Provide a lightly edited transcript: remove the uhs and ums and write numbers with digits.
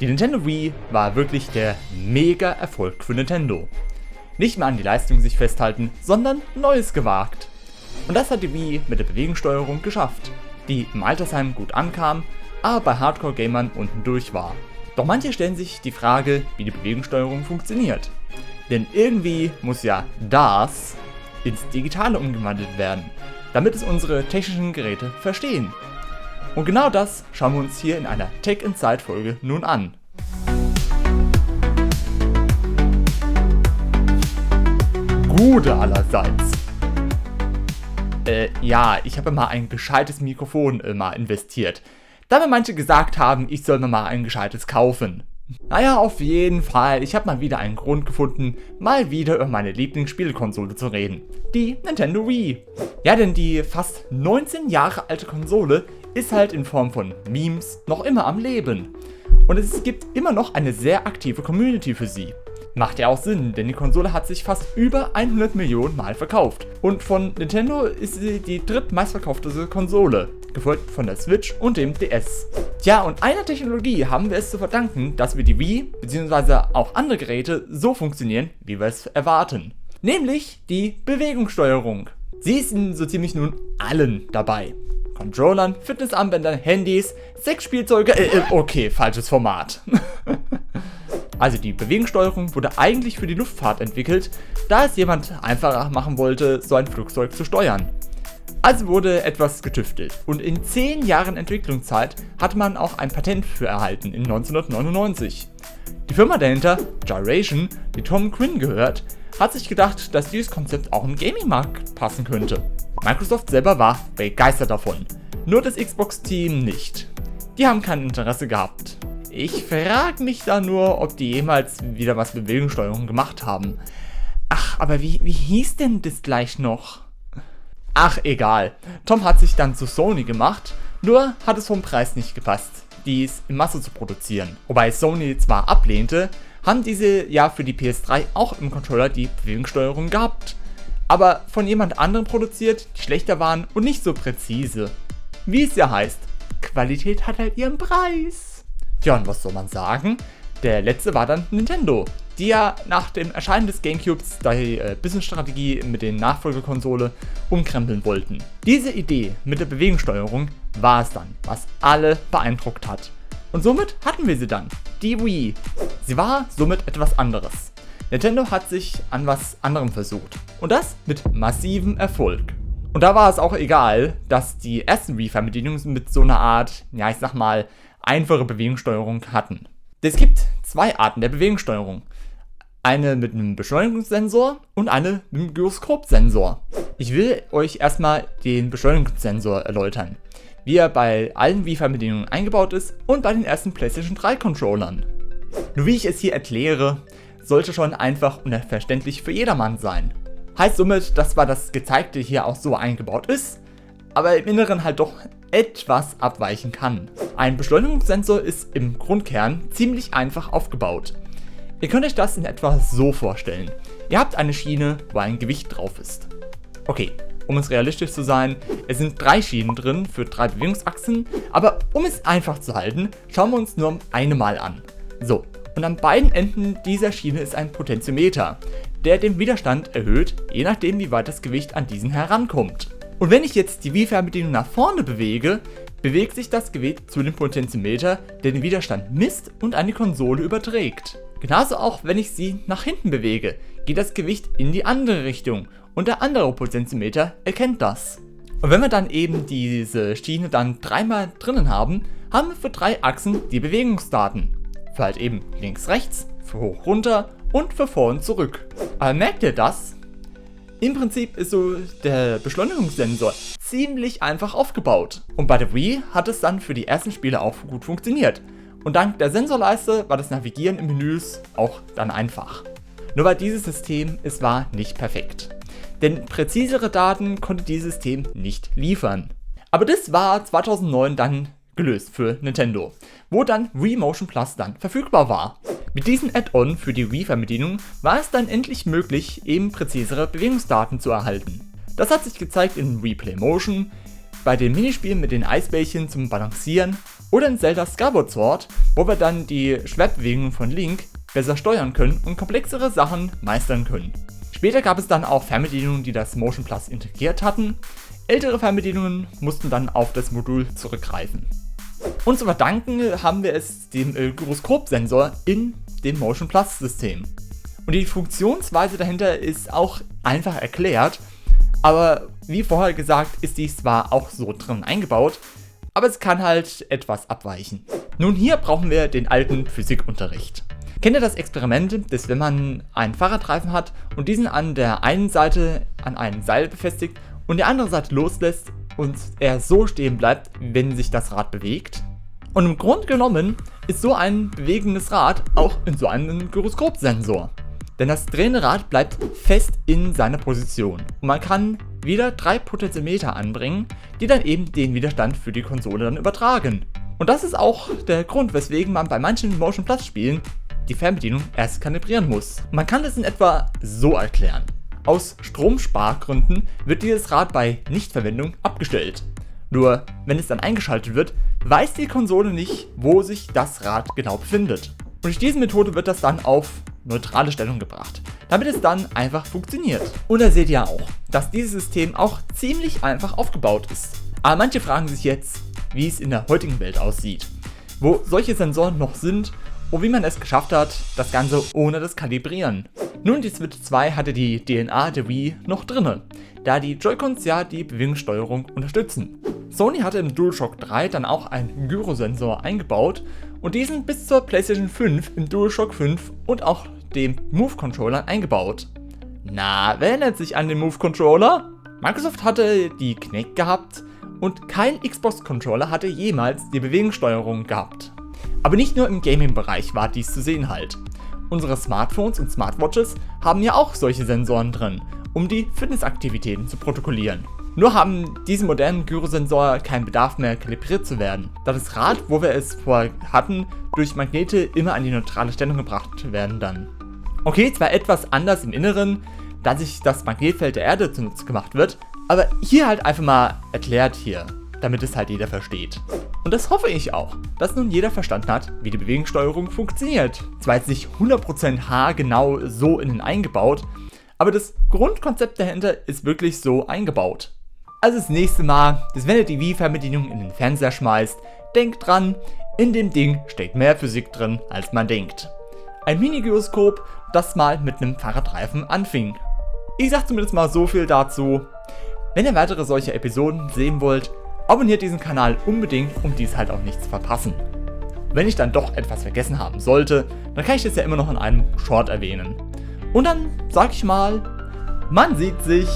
Die Nintendo Wii war wirklich der Mega-Erfolg für Nintendo. Nicht mehr an die Leistung sich festhalten, sondern Neues gewagt. Und das hat die Wii mit der Bewegungssteuerung geschafft, die im Altersheim gut ankam, aber bei Hardcore-Gamern unten durch war. Doch manche stellen sich die Frage, wie die Bewegungssteuerung funktioniert. Denn irgendwie muss ja das ins Digitale umgewandelt werden, damit es unsere technischen Geräte verstehen. Und genau das schauen wir uns hier in einer Tech Inside Folge nun an. Gute allerseits. Ja, ich habe mal ein gescheites Mikrofon mal investiert. Da mir manche gesagt haben, ich soll mir mal ein gescheites kaufen. Naja, auf jeden Fall, ich habe mal wieder einen Grund gefunden, mal wieder über meine Lieblingsspielekonsole zu reden. Die Nintendo Wii. Ja, denn die fast 19 Jahre alte Konsole ist halt in Form von Memes noch immer am Leben. Und es gibt immer noch eine sehr aktive Community für sie. Macht ja auch Sinn, denn die Konsole hat sich fast über 100 Millionen Mal verkauft. Und von Nintendo ist sie die drittmeistverkaufteste Konsole, gefolgt von der Switch und dem DS. Tja, und einer Technologie haben wir es zu verdanken, dass wir die Wii bzw. auch andere Geräte so funktionieren, wie wir es erwarten. Nämlich die Bewegungssteuerung. Sie ist in so ziemlich nun allen dabei. Controllern, Fitnessarmbändern, Handys, Sexspielzeuge, okay, falsches Format. Also die Bewegungssteuerung wurde eigentlich für die Luftfahrt entwickelt, da es jemand einfacher machen wollte, so ein Flugzeug zu steuern. Also wurde etwas getüftelt und in 10 Jahren Entwicklungszeit hat man auch ein Patent für erhalten in 1999. Die Firma dahinter, Gyration, die Tom Quinn gehört, hat sich gedacht, dass dieses Konzept auch im Gaming-Markt passen könnte. Microsoft selber war begeistert davon, nur das Xbox-Team nicht. Die haben kein Interesse gehabt. Ich frage mich da nur, ob die jemals wieder was mit Bewegungssteuerung gemacht haben. Ach, aber wie hieß denn das gleich noch? Ach, egal. Tom hat sich dann zu Sony gemacht, nur hat es vom Preis nicht gepasst, dies in Masse zu produzieren. Wobei Sony zwar ablehnte, haben diese ja für die PS3 auch im Controller die Bewegungssteuerung gehabt. Aber von jemand anderem produziert, die schlechter waren und nicht so präzise. Wie es ja heißt, Qualität hat halt ihren Preis. Tja, und was soll man sagen? Der letzte war dann Nintendo, die ja nach dem Erscheinen des Gamecubes die Businessstrategie mit den Nachfolgekonsole umkrempeln wollten. Diese Idee mit der Bewegungssteuerung war es dann, was alle beeindruckt hat. Und somit hatten wir sie dann, die Wii. Sie war somit etwas anderes. Nintendo hat sich an was anderem versucht. Und das mit massivem Erfolg. Und da war es auch egal, dass die ersten Wii-Fernbedienungen mit so einer Art, ja ich sag mal, einfache Bewegungssteuerung hatten. Es gibt 2 Arten der Bewegungssteuerung. Eine mit einem Beschleunigungssensor und eine mit einem Gyroskopsensor. Ich will euch erstmal den Beschleunigungssensor erläutern, wie er bei allen Wii-Fernbedienungen eingebaut ist und bei den ersten PlayStation 3 Controllern. Nur wie ich es hier erkläre, sollte schon einfach und verständlich für jedermann sein. Heißt somit, dass zwar das Gezeigte hier auch so eingebaut ist, aber im Inneren halt doch etwas abweichen kann. Ein Beschleunigungssensor ist im Grundkern ziemlich einfach aufgebaut. Ihr könnt euch das in etwa so vorstellen. Ihr habt eine Schiene, wo ein Gewicht drauf ist. Okay, um es realistisch zu sein, es sind 3 Schienen drin für 3 Bewegungsachsen, aber um es einfach zu halten, schauen wir uns nur eine mal an. So. Und an beiden Enden dieser Schiene ist ein Potentiometer, der den Widerstand erhöht, je nachdem wie weit das Gewicht an diesen herankommt. Und wenn ich jetzt die Wii-Fernbedienung nach vorne bewege, bewegt sich das Gewicht zu dem Potentiometer, der den Widerstand misst und an die Konsole überträgt. Genauso auch wenn ich sie nach hinten bewege, geht das Gewicht in die andere Richtung und der andere Potentiometer erkennt das. Und wenn wir dann eben diese Schiene dann 3-mal drinnen haben, haben wir für 3 Achsen die Bewegungsdaten. Für halt eben links, rechts, für hoch, runter und für vor und zurück. Aber merkt ihr das? Im Prinzip ist so der Beschleunigungssensor ziemlich einfach aufgebaut. Und bei der Wii hat es dann für die ersten Spiele auch gut funktioniert. Und dank der Sensorleiste war das Navigieren in Menüs auch dann einfach. Nur weil dieses System, es war nicht perfekt. Denn präzisere Daten konnte dieses System nicht liefern. Aber das war 2009 dann gelöst für Nintendo, wo dann Wii Motion Plus dann verfügbar war. Mit diesem Add-on für die Wii-Fernbedienung war es dann endlich möglich, eben präzisere Bewegungsdaten zu erhalten. Das hat sich gezeigt in Wii Play Motion, bei den Minispielen mit den Eisbällchen zum Balancieren Oder in Zelda Skyward Sword, wo wir dann die Schwertbewegungen von Link besser steuern können und komplexere Sachen meistern können. Später gab es dann auch Fernbedienungen, die das Motion Plus integriert hatten. Ältere Fernbedienungen mussten dann auf das Modul zurückgreifen. Und zu verdanken haben wir es dem Gyroskop-Sensor in dem Motion Plus System. Und die Funktionsweise dahinter ist auch einfach erklärt, aber wie vorher gesagt ist dies zwar auch so drin eingebaut, aber es kann halt etwas abweichen. Nun, hier brauchen wir den alten Physikunterricht. Kennt ihr das Experiment, dass wenn man einen Fahrradreifen hat und diesen an der einen Seite an einem Seil befestigt und die andere Seite loslässt und er so stehen bleibt, wenn sich das Rad bewegt? Und im Grunde genommen ist so ein bewegendes Rad auch in so einem Gyroskopsensor. Denn das drehende Rad bleibt fest in seiner Position und man kann wieder 3 Potentiometer anbringen, die dann eben den Widerstand für die Konsole dann übertragen. Und das ist auch der Grund, weswegen man bei manchen Motion Plus Spielen die Fernbedienung erst kalibrieren muss. Man kann es in etwa so erklären. Aus Stromspargründen wird dieses Rad bei Nichtverwendung abgestellt. Nur, wenn es dann eingeschaltet wird, weiß die Konsole nicht, wo sich das Rad genau befindet. Und durch diese Methode wird das dann auf neutrale Stellung gebracht, damit es dann einfach funktioniert. Und da seht ihr auch, dass dieses System auch ziemlich einfach aufgebaut ist. Aber manche fragen sich jetzt, wie es in der heutigen Welt aussieht, wo solche Sensoren noch sind und wie man es geschafft hat, das Ganze ohne das Kalibrieren. Nun, die Switch 2 hatte die DNA der Wii noch drinne, da die Joy-Cons ja die Bewegungssteuerung unterstützen. Sony hatte im DualShock 3 dann auch einen Gyrosensor eingebaut und diesen bis zur PlayStation 5 im DualShock 5 und auch dem Move-Controller eingebaut. Na, wer erinnert sich an den Move-Controller? Microsoft hatte die Kinect gehabt und kein Xbox-Controller hatte jemals die Bewegungssteuerung gehabt. Aber nicht nur im Gaming-Bereich war dies zu sehen halt. Unsere Smartphones und Smartwatches haben ja auch solche Sensoren drin, um die Fitnessaktivitäten zu protokollieren. Nur haben diese modernen Gyrosensoren keinen Bedarf mehr kalibriert zu werden, da das Rad, wo wir es vorher hatten, durch Magnete immer an die neutrale Stellung gebracht werden dann. Okay, zwar etwas anders im Inneren, da sich das Magnetfeld der Erde zunutze gemacht wird, aber hier halt einfach mal erklärt hier, damit es halt jeder versteht. Und das hoffe ich auch, dass nun jeder verstanden hat, wie die Bewegungssteuerung funktioniert. Zwar jetzt nicht 100% haargenau so innen eingebaut, aber das Grundkonzept dahinter ist wirklich so eingebaut. Also das nächste Mal, dass wenn ihr die Wii-Fernbedienung in den Fernseher schmeißt, denkt dran, in dem Ding steckt mehr Physik drin, als man denkt. Ein Mini-Gyroskop, das mal mit einem Fahrradreifen anfing. Ich sag zumindest mal so viel dazu. Wenn ihr weitere solche Episoden sehen wollt, abonniert diesen Kanal unbedingt, um dies halt auch nicht zu verpassen. Wenn ich dann doch etwas vergessen haben sollte, dann kann ich das ja immer noch in einem Short erwähnen. Und dann sag ich mal, man sieht sich.